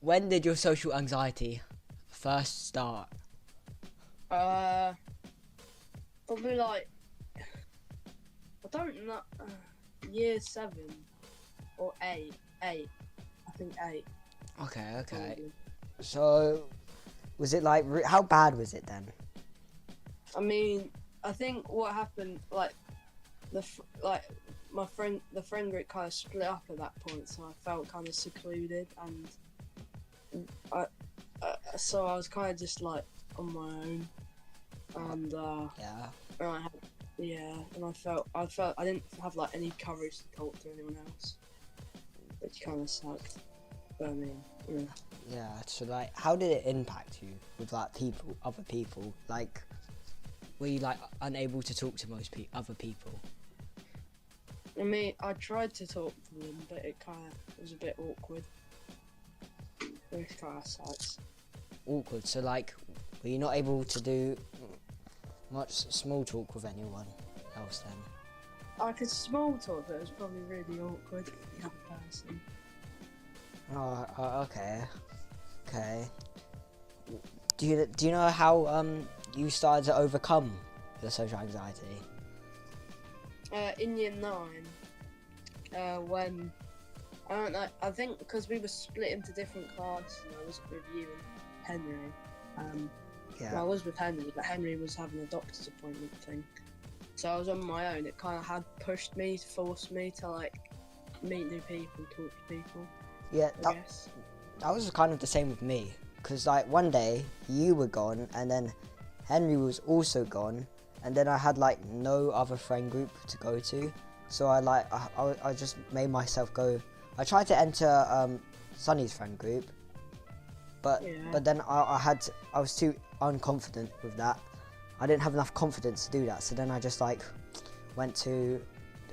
when did your social anxiety first start? Probably like, I don't know, year 7 or 8. I think 8. Okay. Probably. So, was it like, how bad was it then? I mean, I think what happened, like, the friend group kind of split up at that point, so I felt kind of secluded, and so I was kind of just like on my own, and and I felt I didn't have like any courage to talk to anyone else, which kind of sucked. But I mean, Yeah, so like, how did it impact you with like other people? Like, Were you like unable to talk to other people? I mean, I tried to talk to them, but it kind of was a bit awkward. Which kind of sucks. awkward. So like, were you not able to do much small talk with anyone else then? I could small talk, but it was probably really awkward with the other person. Okay. Do you know how you started to overcome your social anxiety? In year 9, when I don't know, I think because we were split into different classes, and I was with you and Henry. Well, I was with Henry, but Henry was having a doctor's appointment thing, so I was on my own. It kind of had forced me to like meet new people, talk to people. Yeah, I guess. that was kind of the same with me. Because like one day you were gone, and then Henry was also gone, and then I had like no other friend group to go to, so I just made myself go. I tried to enter Sunny's friend group, but then I was too unconfident with that. I didn't have enough confidence to do that, so then I just like went to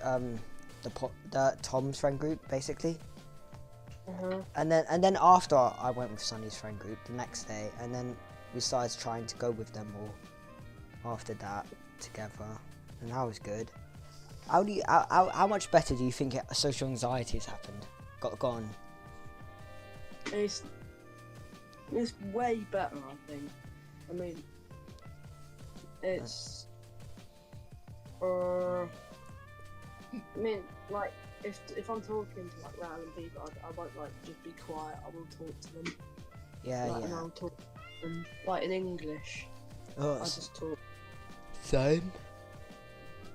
the Tom's friend group basically. And then after I went with Sunny's friend group the next day, and then we started trying to go with them all after that together, and that was good. How much better do you think social anxiety has happened? Gone? It's way better, I think. I mean, it's I mean, like, if I'm talking to like random people, I won't like just be quiet. I will talk to them. And I'll talk to them like in English. I just talk. Same.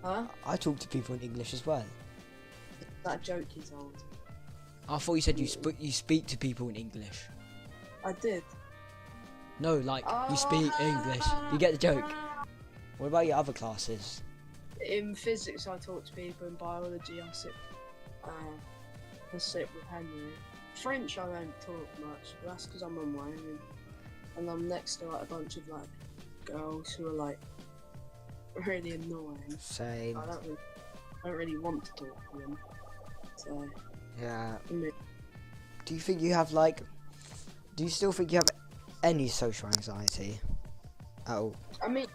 Huh? I talk to people in English as well. That joke you told. I thought you said you speak to people in English. I did. No, like you speak English. You get the joke. What about your other classes? In physics, I talk to people. In biology, I sit with Henry. French, I don't talk much, but that's because I'm on my own, and I'm next to like a bunch of like girls who are like really annoying. Same. I don't really want to talk to them. So Yeah. yeah. Do you still think you have any social anxiety at all? I mean,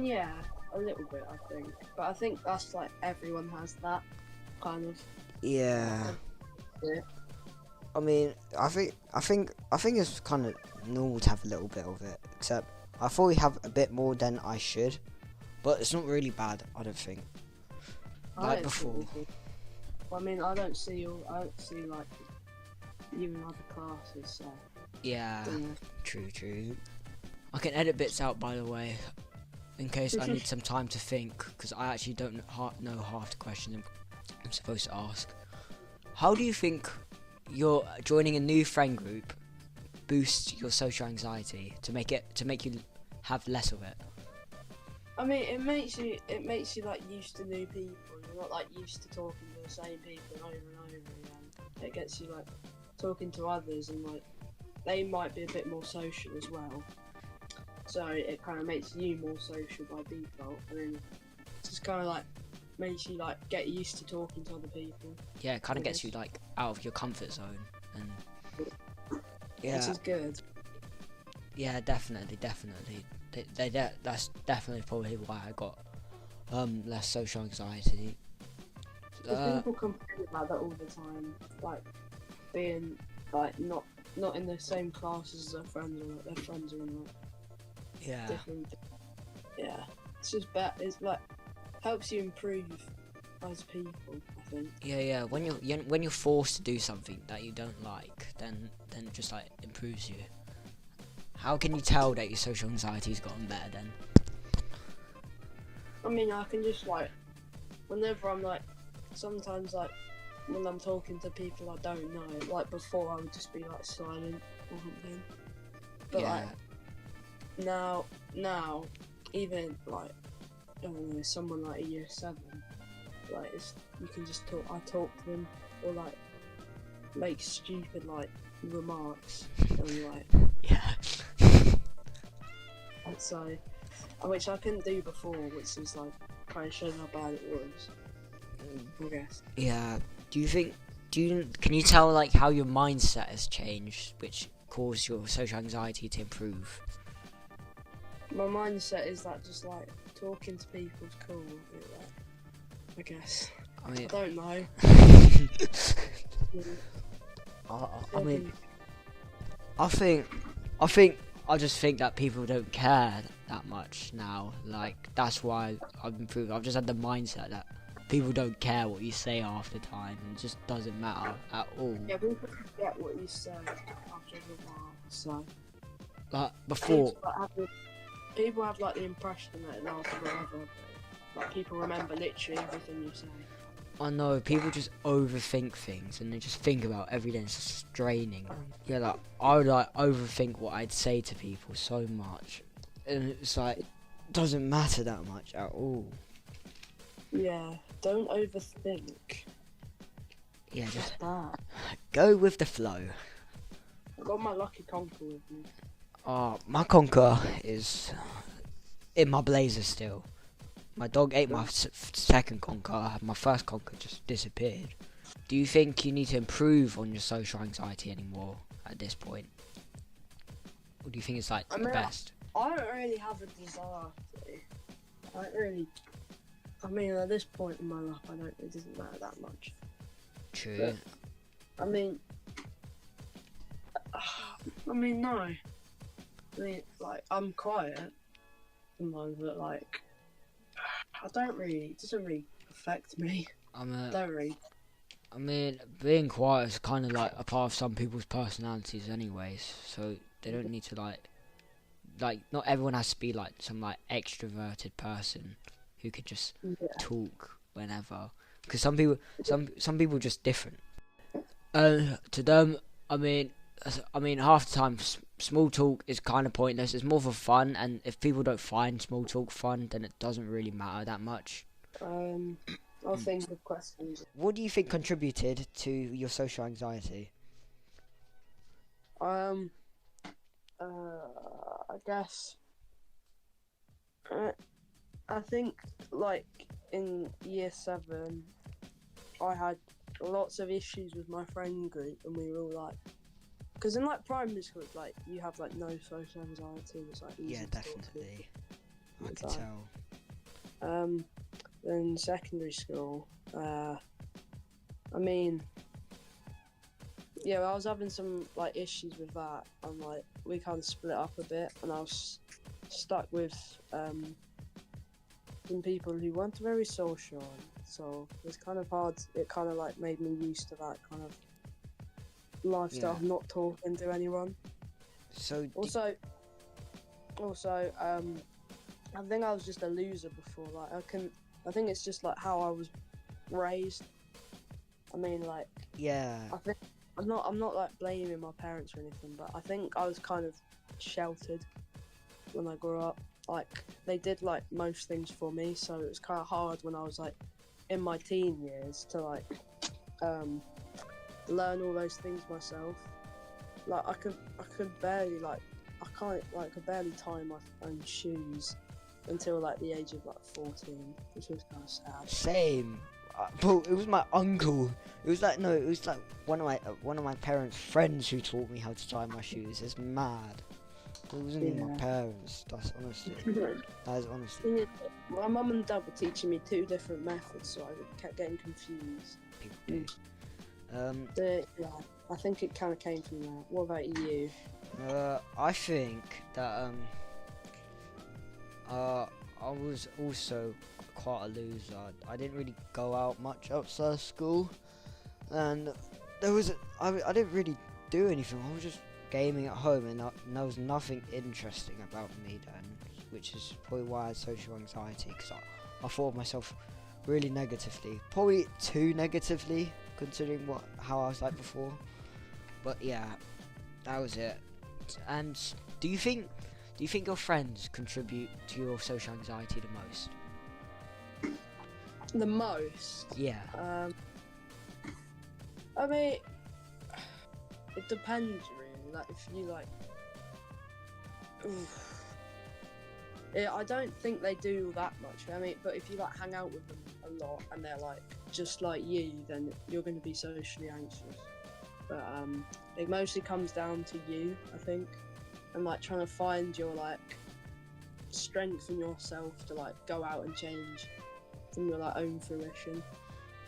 yeah, a little bit, I think. But I think that's like everyone has that kind of. Yeah. Yeah. I mean, I think it's kind of normal to have a little bit of it. Except I probably have a bit more than I should, but it's not really bad. I don't think. Like before. Well, I mean, I don't see like you in other classes. So. Yeah. True. I can edit bits out, by the way, in case I need some time to think, because I actually don't know half the questions I'm supposed to ask. How do you think your joining a new friend group boosts your social anxiety to make you have less of it? I mean, it makes you like used to new people. You're not like used to talking to the same people over and over again. It gets you like talking to others, and like they might be a bit more social as well. So it kind of makes you more social by default, and then it's just kind of like makes you like get used to talking to other people. Yeah, it kind of gets you like out of your comfort zone, and This is good. Yeah, definitely. That's definitely probably why I got less social anxiety. People complain about that all the time, like being like not not in the same class as their friends, or like their friends are in like Yeah. different. Yeah, it's just better. It's like helps you improve as people, I think. Yeah. When you're forced to do something that you don't like, then it just like improves you. How can you tell that your social anxiety's gotten better then? I mean, I can just like, whenever I'm like, sometimes like, when I'm talking to people I don't know, like before I would just be like silent or something. But Yeah. like, now, even like, I don't know, someone like a year 7, like you can just talk. I talk to them, or like make stupid like remarks, and like Yeah. so, which I couldn't do before, which is like kind of showing how bad it was, I guess. Yeah. Can you tell like how your mindset has changed, which caused your social anxiety to improve? My mindset is that just like talking to people's cool, like, I guess. I mean, I don't know. I mean, I just think that people don't care that much now. Like, that's why I've improved. I've just had the mindset that people don't care what you say half the time. It just doesn't matter at all. Yeah, people forget what you say after a while. So Like before, people have like the impression that it lasts forever. Like people remember literally everything you say. I know people just overthink things and they just think about every day. It's just straining them. Yeah, like I would like overthink what I'd say to people so much, and it's like it doesn't matter that much at all. Yeah, don't overthink. Yeah, just Just that. go with the flow. I got my lucky conker with me. My conker is in my blazer still. My dog ate my second conker. My first conker just disappeared. Do you think you need to improve on your social anxiety anymore at this point? Or do you think it's like the best? I don't really have a desire to. I don't really. I mean, at this point in my life, it doesn't matter that much. True. But, I mean, no. I mean, like, I'm quiet sometimes, but like, it doesn't really affect me. Don't really. I mean, being quiet is kind of like a part of some people's personalities anyways, so they don't need to like, not everyone has to be like some like extroverted person who could just talk whenever, because some people are just different. To them, I mean, half the time small talk is kind of pointless. It's more for fun, and if people don't find small talk fun, then it doesn't really matter that much. I'll think of questions. What do you think contributed to your social anxiety? I guess. I think, like, in year 7, I had lots of issues with my friend group, and we were all like, because in like primary school, it's like you have like no social anxiety. It's like easy to talk to. Definitely. I can tell. Then secondary school, I mean, yeah, I was having some like issues with that, and like we kind of split up a bit, and I was stuck with some people who weren't very social, so it was kind of hard. It kind of like made me used to that kind of lifestyle of not talking to anyone. So Also, I think I was just a loser before. Like I think it's just like how I was raised. I mean, like, I think I'm not like blaming my parents or anything, but I think I was kind of sheltered when I grew up. Like, they did like most things for me, so it was kind of hard when I was like in my teen years to like learn all those things myself. Like I could barely could barely tie my own shoes until like the age of like 14, which was kind of sad. Same. But it was my uncle. It was like one of my parents' friends who taught me how to tie my shoes. It's mad. It wasn't even my parents. That's honestly. That is honestly. My mum and dad were teaching me 2 different methods, so I kept getting confused. People do. I think it kind of came from that. What about you? I think that I was also quite a loser. I didn't really go out much outside of school, and I didn't really do anything. I was just gaming at home, and there was nothing interesting about me then, which is probably why I had social anxiety, because I thought of myself really negatively, probably too negatively considering how I was like before. But yeah, that was it. And do you think your friends contribute to your social anxiety the most? The most? Yeah. I mean, it depends really. Like if you like, yeah, I don't think they do that much. I mean, but if you like hang out with them a lot and they're like just like you, then you're going to be socially anxious. But it mostly comes down to you, I think, and like trying to find your like strength in yourself to like go out and change from your like own fruition,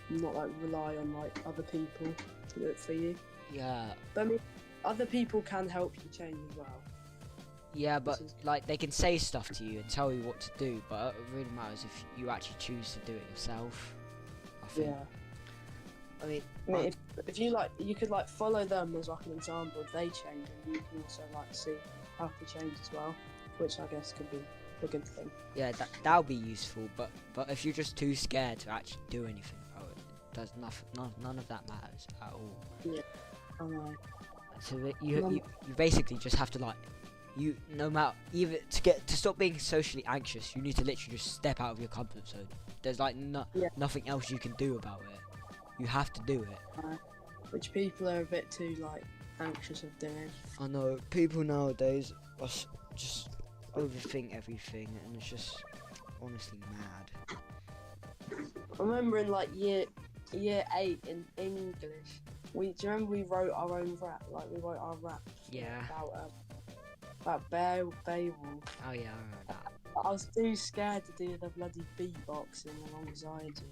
and not like rely on like other people to do it for you. Yeah. But I mean, other people can help you change as well. Yeah, but like they can say stuff to you and tell you what to do, but it really matters if you actually choose to do it yourself, I think. Yeah. I mean, if you like, you could like follow them as like an example. If they change, and you can also like see how to change as well, which I guess could be a good thing. Yeah, that'll be useful. But if you're just too scared to actually do anything about it, does none of that matters at all. Yeah, I know. So you basically just have to like, no matter, even to stop being socially anxious, you need to literally just step out of your comfort zone. There's like nothing else you can do about it. You have to do it. Which people are a bit too like anxious of doing. I know people nowadays just overthink everything, and it's just honestly mad. I remember in like year 8 in English, do you remember we wrote our own rap? Like we wrote our rap. Yeah. About Beowulf. Oh yeah, I remember that. I was too scared to do the bloody beatboxing alongside you.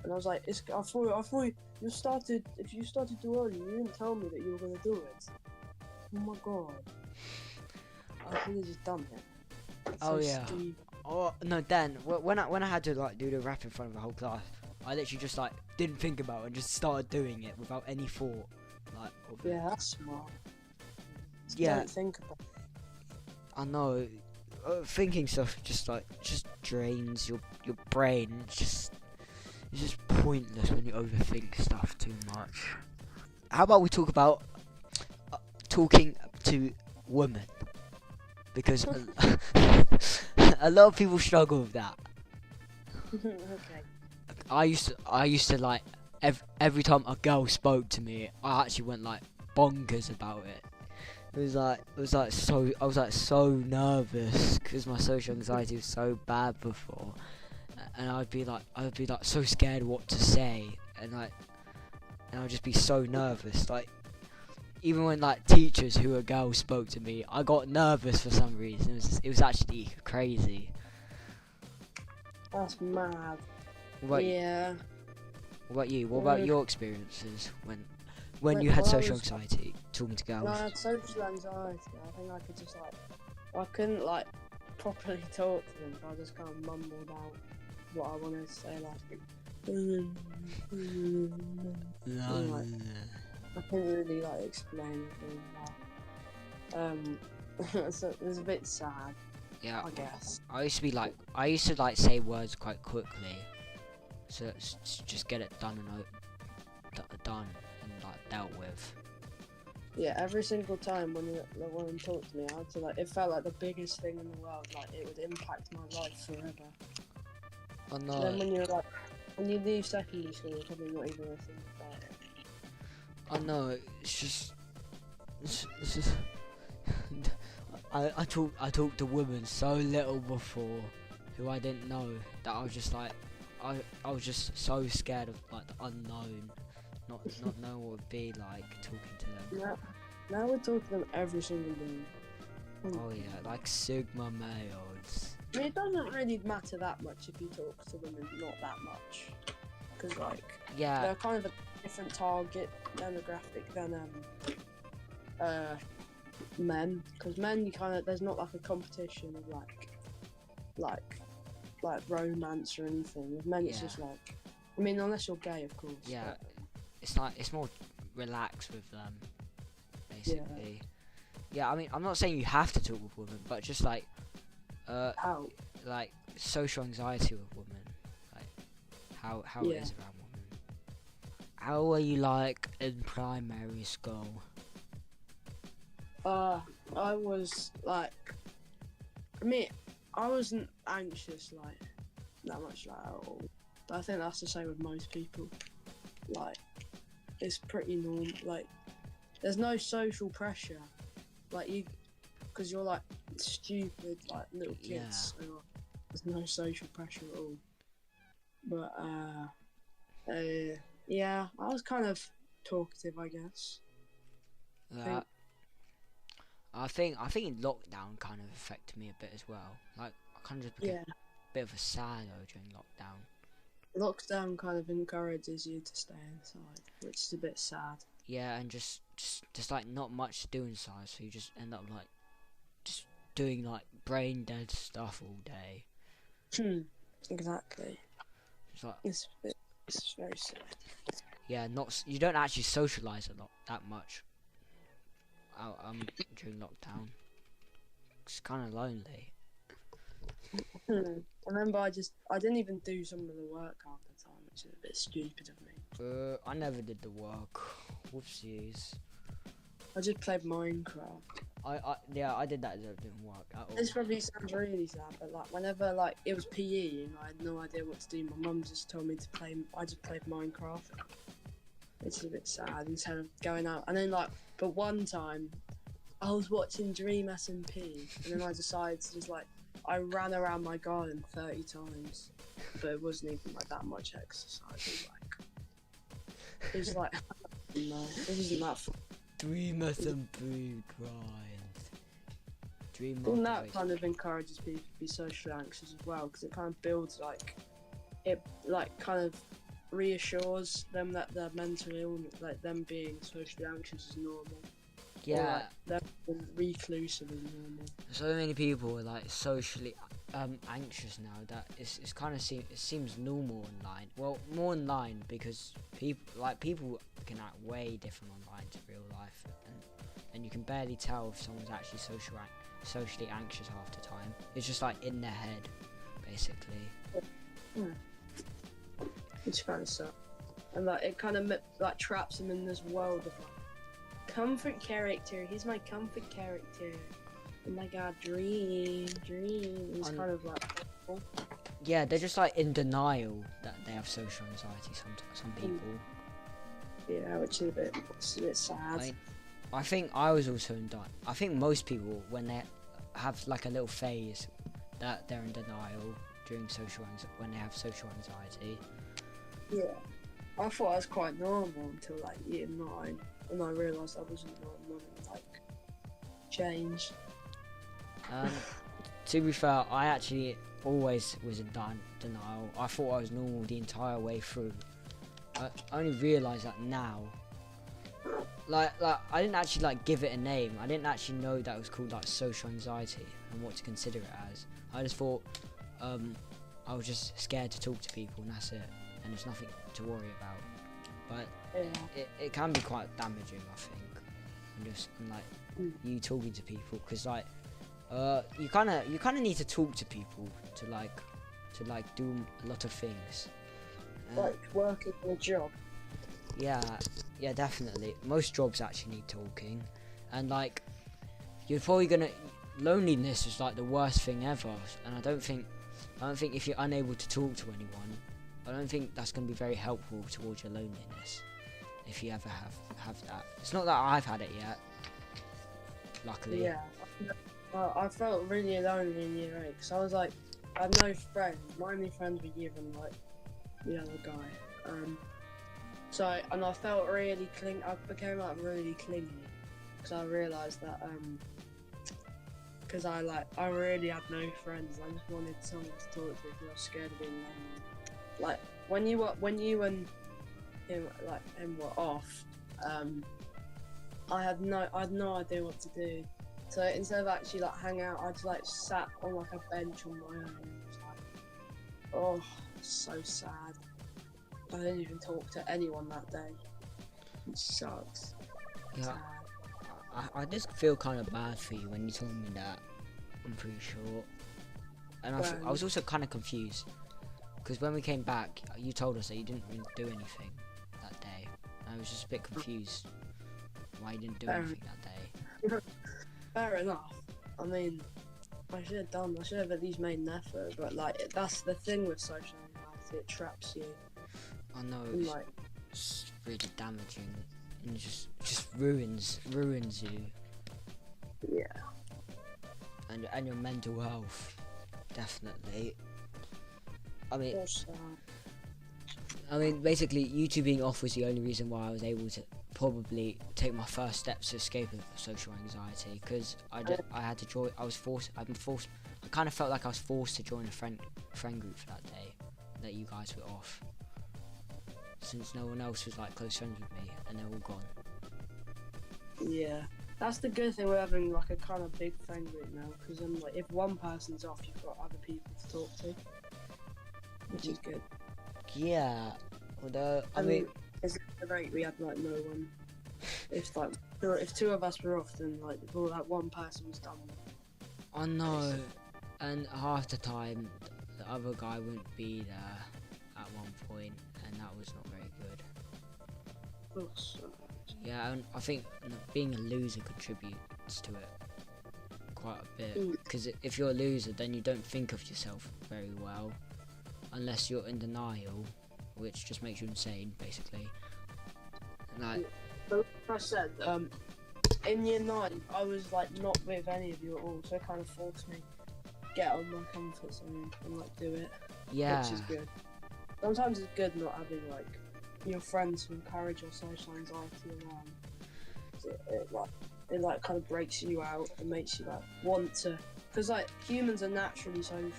And I was like, I thought you started. If you started too early, you didn't tell me that you were gonna do it. Oh my god! I could have just done it. It's Oh so yeah. stupid. Oh no, Dan. When I had to like do the rap in front of the whole class, I literally just like didn't think about it and just started doing it without any thought. Like. Of it. Yeah, that's smart. Just Yeah. Don't think about it. I know. Thinking stuff just drains your brain. It's just pointless when you overthink stuff too much. How about we talk about talking to women? Because a lot of people struggle with that. Okay. I used to like every time a girl spoke to me, I actually went like bonkers about it. I was like so nervous because my social anxiety was so bad before, and I'd be like so scared what to say, and I'd just be so nervous. Like even when like teachers who were girls spoke to me, I got nervous for some reason. It was actually crazy. That's mad. What about Yeah. What about you? What about your experiences when you had Well, I social was- anxiety talking to girls? No, I had social anxiety. I think I could just like, I couldn't like properly talk to them. So I just kind of mumbled out what I wanted to say, like. Like, I couldn't really like explain anything. So it was a bit sad, Yeah, I guess. I used to like say words quite quickly, so just get it done and done and like dealt with. Yeah, every single time when woman talked to me, I had to like. It felt like the biggest thing in the world. Like it would impact my life forever. Oh And no. then when you leave secondary school, you're probably not even gonna think about it. Oh no, it's just I talked to women so little before who I didn't know that I was just like I was just so scared of like the unknown, not knowing what it would be like talking to them. Now we talk to them every single day. Oh yeah, like Sigma males. I mean, it doesn't really matter that much if you talk to women not that much, because like Yeah, they're kind of different target demographic than men, because men, you kind of, there's not like a competition of like romance or anything. With men, it's just like, I mean, unless you're gay, of course. Yeah, it's like, it's more relaxed with them, basically. Yeah, I mean, I'm not saying you have to talk with women, but just like, How? like social anxiety with women, like how it is around women. How were you like in primary school? I was like, I mean, I wasn't anxious like that much like at all. But I think that's the same with most people. Like, it's pretty normal. Like, there's no social pressure. Like because you're like stupid like little kids. So there's no social pressure at all. But yeah, I was kind of talkative, I guess. I think lockdown kind of affected me a bit as well. Like, I kind of just became a bit of a saddo during lockdown. Lockdown kind of encourages you to stay inside, which is a bit sad. Yeah, and just like not much to do inside, so you just end up like just doing like brain dead stuff all day. Exactly. It's like, it's very sad. Yeah, you don't actually socialise a lot that much. During lockdown, it's kind of lonely. I remember I didn't even do some of the work half the time, which is a bit stupid of me. I never did the work. Whoopsies. I just played Minecraft. I did that. It didn't work at all. This probably sounds really sad, but like whenever like it was PE and I had no idea what to do, my mum just told me to play. I just played Minecraft. Which is a bit sad instead of going out. And then like, but one time, I was watching Dream SMP, and then I decided to just like, I ran around my garden 30 times, but it wasn't even like that much exercise. It was like, no, it wasn't that fun. Dream SMP grind. Dream. And that kind of encourages people to be socially anxious as well, because it kind of builds like, it like kind of reassures them that their mental illness, like them being socially anxious, is normal. Yeah. Or, like, them reclusive is normal. So many people are like socially anxious now that it's kind of it seems normal online. Well, more online because people can act way different online to real life, and you can barely tell if someone's actually socially anxious half the time. It's just like in their head, basically. Which kind of sucks. And like it kind of like traps him in this world of like comfort character. He's my comfort character. Oh my god, dream. It's kind of like awful. Yeah, they're just like in denial that they have social anxiety. Some people. Yeah, which is a bit sad. I think I was also in denial. I think most people, when they have like a little phase, that they're in denial during when they have social anxiety. Yeah, I thought I was quite normal until like year 9, and I realised I wasn't normal and like changed. To be fair, I actually always was in denial. I thought I was normal the entire way through. I only realised that now. Like I didn't actually like give it a name. I didn't actually know that it was called like social anxiety and what to consider it as. I just thought I was just scared to talk to people, and that's it. And there's nothing to worry about. But it can be quite damaging, I think. And like you talking to people, because like you kind of need to talk to people to do a lot of things. Like working a job. Yeah, definitely. Most jobs actually need talking, and like you're probably loneliness is like the worst thing ever. And I don't think if you're unable to talk to anyone, I don't think that's going to be very helpful towards your loneliness. If you ever have that, it's not that I've had it yet. Luckily. Yeah, I felt really alone in year 8 because I was like, I had no friends. My only friends were you and like the other guy. So and I felt really I became like really clingy because I realised that because I really had no friends. I just wanted someone to talk to because I was scared of being lonely. Like when you and him were off, I had no idea what to do. So instead of actually like hang out, I just like sat on like a bench on my own. And was like, oh, so sad. I didn't even talk to anyone that day. It sucks. Yeah, Sad. I just feel kind of bad for you when you told me that. I'm pretty sure. And I was also kind of confused because when we came back, you told us that you didn't really do anything that day. I was just a bit confused why you didn't do anything that day. Fair enough. I mean, I should have at least made an effort, but like that's the thing with social anxiety, it traps you. I know, And, like, it's really damaging and just ruins you yeah. and your mental health, definitely. I mean, Also, basically, you two being off was the only reason why I was able to probably take my first steps to escape of social anxiety, because I had to join. I kind of felt like I was forced to join a friend group for that day that you guys were off, since no one else was like close friends with me and they're all gone. yeah. That's the good thing with having like a kind of big friend group now, because like if one person's off, you've got other people to talk to, which is good. Yeah, although I mean, it's great we had like no one. If two of us were off, then like all that one person was done. I know, and half the time the other guy wouldn't be there at one point, and that was not very good. Oh, so Yeah, and I think being a loser contributes to it quite a bit, because if you're a loser, then you don't think of yourself very well, unless you're in denial, which just makes you insane, basically. And like I said, in year 9, I was like not with any of you at all, so it kind of forced me to get on my comfort zone and like do it, yeah, which is good. Sometimes it's good not having like your friends who encourage your social anxiety around. It like kind of breaks you out and makes you like want to, because like humans are naturally social.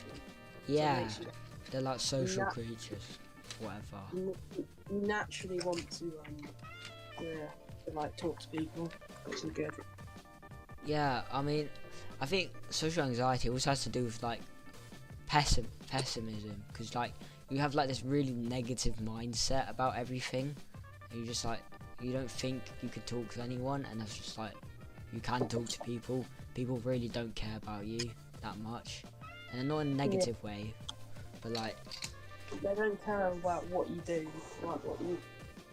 yeah, So they're like social creatures, whatever. you naturally want to like talk to people, which is good. Yeah, I mean, I think social anxiety also has to do with like pessimism, because like you have like this really negative mindset about everything, and you just like you don't think you could talk to anyone, and that's just like you can talk to people. People really don't care about you that much, and not in a negative way, but like they don't care about what you do, like what you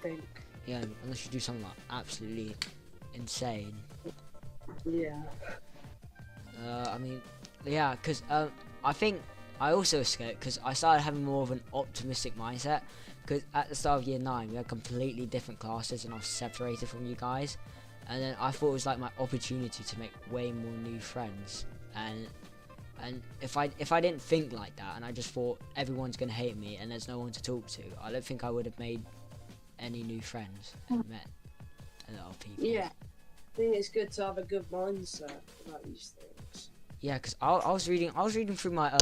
think. Yeah, unless you do something like absolutely insane. Yeah. I mean, yeah, because I think I also escaped because I started having more of an optimistic mindset. Because at the start of year 9, we had completely different classes, and I was separated from you guys. And then I thought it was like my opportunity to make way more new friends. And if I didn't think like that, and I just thought everyone's gonna hate me and there's no one to talk to, I don't think I would have made any new friends and met a lot of people. Yeah. I think it's good to have a good mindset about these things. Yeah, because I was reading through my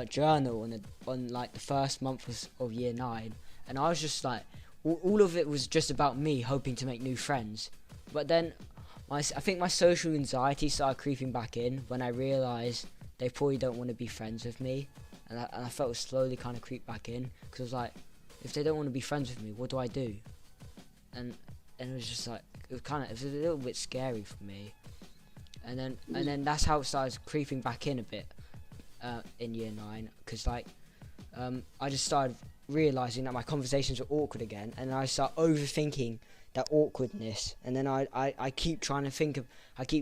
journal on like the first month of year 9, and I was just like, all of it was just about me hoping to make new friends. But then I think my social anxiety started creeping back in when I realised they probably don't want to be friends with me, and I felt it slowly kind of creep back in, because I was like, if they don't want to be friends with me, what do I do? And it was just like it was a little bit scary for me. And then that's how it started creeping back in a bit in year 9, because like I just started realising that my conversations were awkward again, and I start overthinking that awkwardness, and then I keep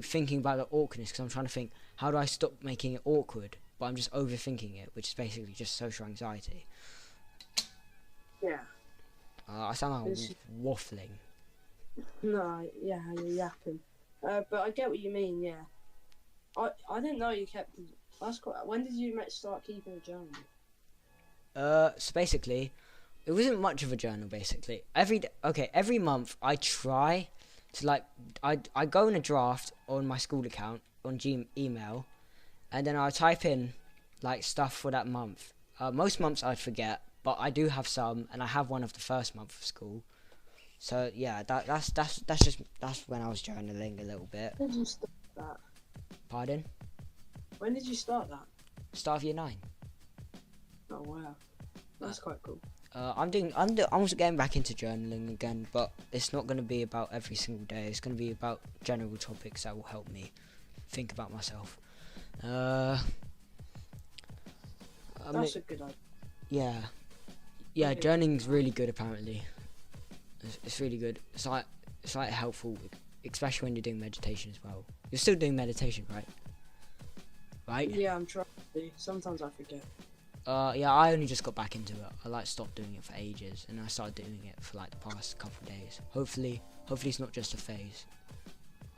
thinking about the awkwardness, because I'm trying to think, how do I stop making it awkward? But I'm just overthinking it, which is basically just social anxiety. Yeah. I sound like I'm waffling. No, yeah, you're yapping. But I get what you mean, yeah. I didn't know you kept... That's quite... When did you start keeping a journal? So basically, it wasn't much of a journal, basically. Every month, I try to, like... I go in a draft on my school account, on email, and then I type in, like, stuff for that month. Most months I'd forget, but I do have some, and I have one of the first month of school. So yeah, that's when I was journaling a little bit. When did you start that? Pardon? When did you start that? Start of year 9. Oh wow, that's quite cool. I'm also getting back into journaling again, but it's not going to be about every single day. It's going to be about general topics that will help me think about myself. That's a good idea. Yeah, Yeah. journaling's really good. Apparently, it's really good. It's like helpful, especially when you're doing meditation as well. You're still doing meditation, right? Right? Yeah, I'm trying to. Sometimes I forget. Yeah, I only just got back into it. I stopped doing it for ages, and I started doing it for the past couple of days. Hopefully it's not just a phase.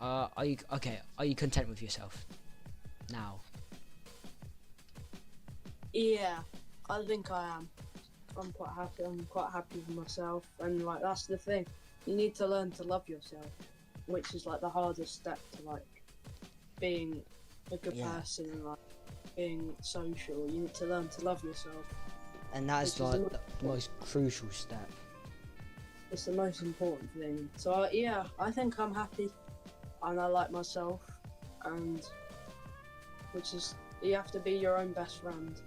Are you okay? Are you content with yourself now? Yeah, I think I am. I'm quite happy. I'm quite happy with myself, and that's the thing. You need to learn to love yourself, which is the hardest step to being a good person and being social. You need to learn to love yourself, And that is the most crucial step. it's the most important thing. So yeah, I think I'm happy, and I like myself, and which is you have to be your own best friend.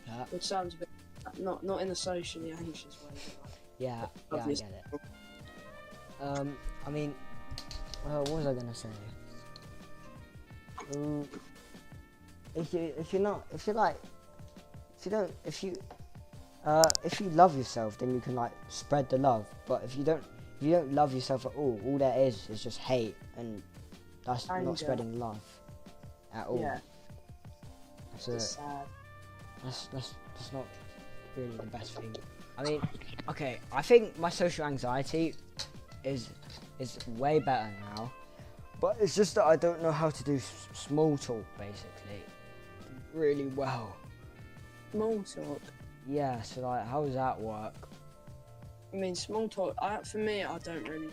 Yeah. Which sounds a bit not in a socially anxious way. Yeah, I get it. I mean, what was I gonna say? If you love yourself, then you can spread the love. But if you don't love yourself at all there is just hate, and that's not spreading love at all. Yeah. So It's sad. that's not really the best thing. I mean, okay, I think my social anxiety is way better now, but it's just that I don't know how to do small talk basically really well. Small talk. Yeah, so how does that work? I mean, small talk. For me, I don't really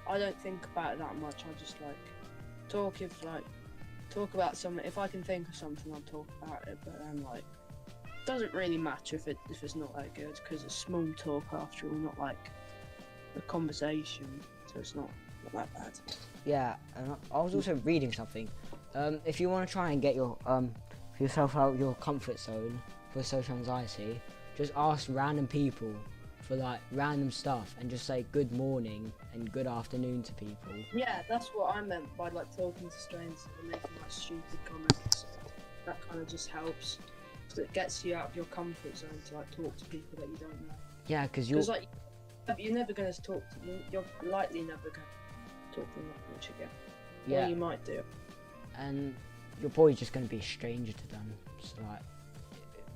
I don't think about it that much. I just talk about something. If I can think of something, I'll talk about it. But then it doesn't really matter if it's not that good, because it's small talk after all, not a conversation. So it's not that bad. Yeah, and I was also reading something. If you want to try and get yourself out of your comfort zone for social anxiety, just ask random people for random stuff, and just say good morning and good afternoon to people. Yeah, that's what I meant by talking to strangers and making stupid comments. That kind of just helps. So it gets you out of your comfort zone to talk to people that you don't know. Yeah, because you're never going to talk to them. You're likely never going to talk to them that much again. Yeah. Or you might do. And you're probably just going to be a stranger to them, so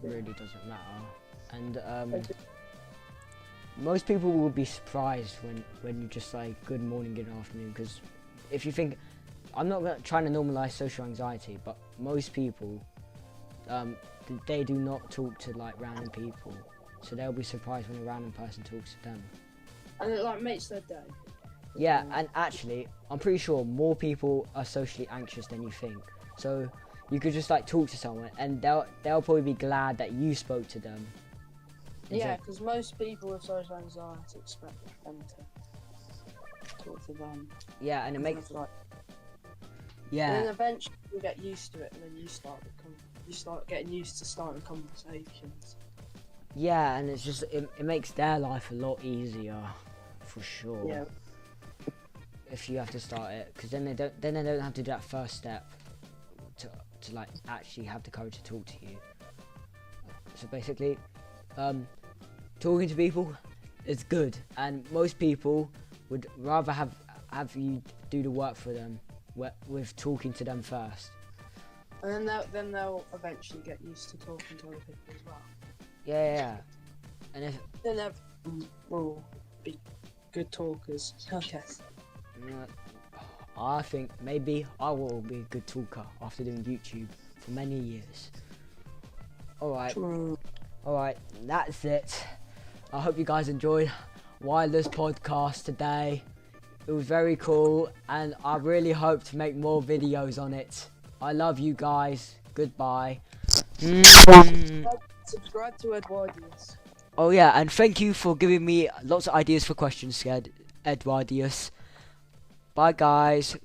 it really doesn't matter. And most people will be surprised when you just say good morning, good afternoon, because if you think, I'm not trying to normalise social anxiety, but most people, they do not talk to random people, so they'll be surprised when a random person talks to them. And it makes their day. Yeah, and actually, I'm pretty sure more people are socially anxious than you think. So you could just talk to someone, and they'll probably be glad that you spoke to them. Yeah, because most people with social anxiety expect them to talk to them. Yeah, and it makes yeah. And then eventually you get used to it, and then you start getting used to starting conversations. Yeah, and it's just it makes their life a lot easier, for sure. Yeah. If you have to start it, because then they don't have to do that first step to actually have the courage to talk to you. So basically, talking to people is good, and most people would rather have you do the work for them with talking to them first. And then they'll eventually get used to talking to other people as well. Yeah. And then everyone will be good talkers, I guess. I think maybe I will be a good talker after doing YouTube for many years. Alright, that's it. I hope you guys enjoyed YLER Podcast today. It was very cool, and I really hope to make more videos on it. I love you guys. Goodbye. Subscribe to Edwardius. Oh yeah, and thank you for giving me lots of ideas for questions, Edwardius. Bye guys.